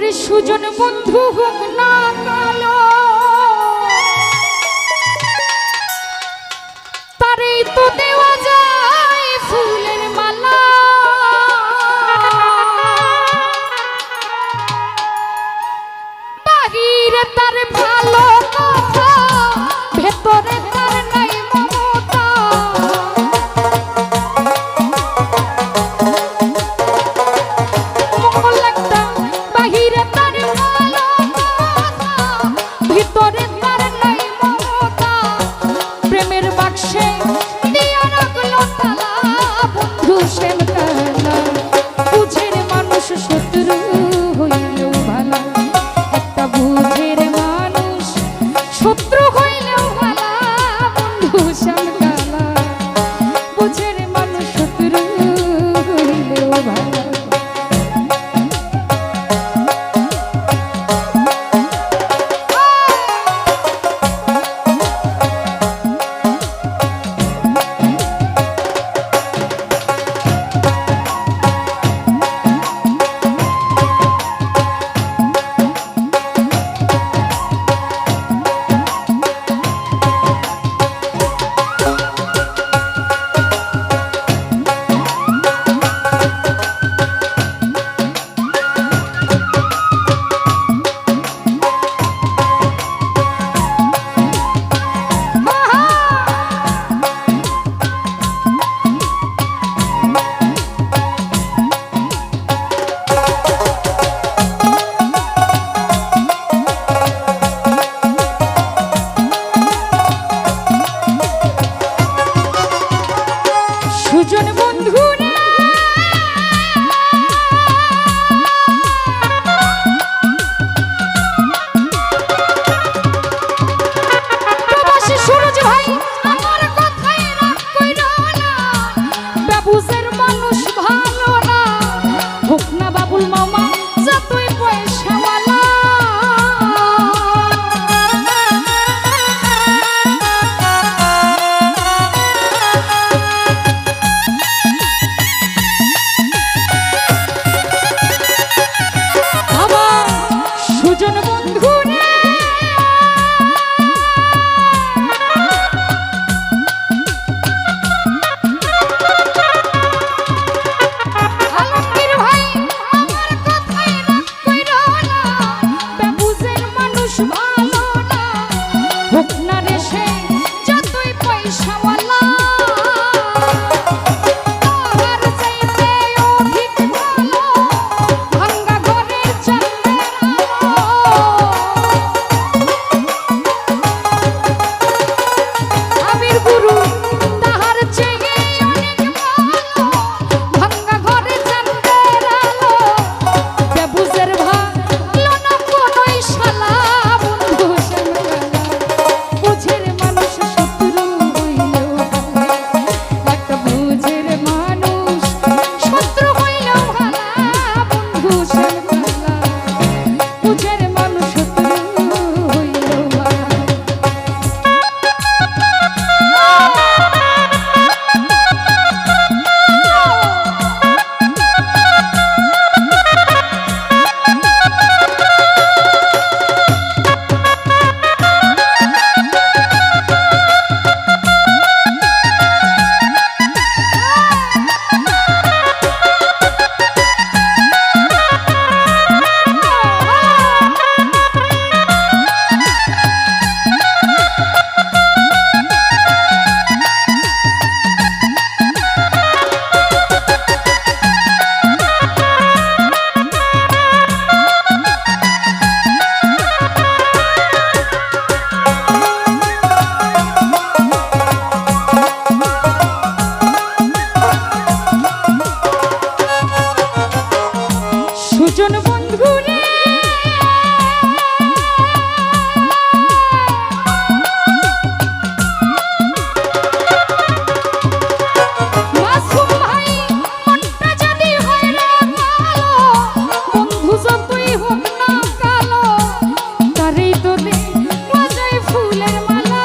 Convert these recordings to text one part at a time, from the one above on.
ওরে সুজন বন্ধু হোক না কালো তারেই তো দেওয়া যায় ফুলের মালা বাহিরে তার ভালো কথা ভেতরে তার নাই মমতা মঙ্গল লাগতা বাহিরে তার ভালো কথা ভিতরে তার নাই মমতা প্রেমের বাক্সে দিয়া রাখলো তালা বন্ধু শ্যাম কালা বুঝের মানুষ শত্রু হইলেও ভালো একটা বুঝের মানুষ শত্রু হইলেও ভালো বন্ধু শ্যাম কালা বুঝের মানুষ শত্রু হইলেও ভালো সুজন বন্ধু রে প্রবাসী সুরজ ভাই আমার কথাই রাগ কইরো না বাবুসের মানুষ ভালো না হোক না বাবুল মামা যতই পয়সাওয়ালা সুজন বন্ধু রে আলমগীর ভাই আমার কথাই রাগ কইরো না বাবুসের মানুষ ভালো না হোক না রে সে যতই পয়সাওয়ালা তাহার চাইতে অধিক ভালো ভাঙ্গা ঘরের চাঁদের আমির গুরু তাহার চেয়ে অনেক ভালো ভাঙ্গা ঘরে চাঁদের আলো বেবুজের ভালো না কোনোই শালা বন্ধু শ্যামকালা বুঝের মানুষ শত্রু হইলেও ভালো একটা বুঝের মানুষ শত্রু হইলেও ভালো বন্ধু শ্যামকালা বুঝের মানুষ শত্রু হইলেও ভালো সুজন বন্ধু রে মাসুম ভাই মনটা যদি হয় রে ভালো বন্ধু যতই হোক না কালো তারেই তো দেওয়া যায় ফুলের মালা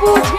বুঝে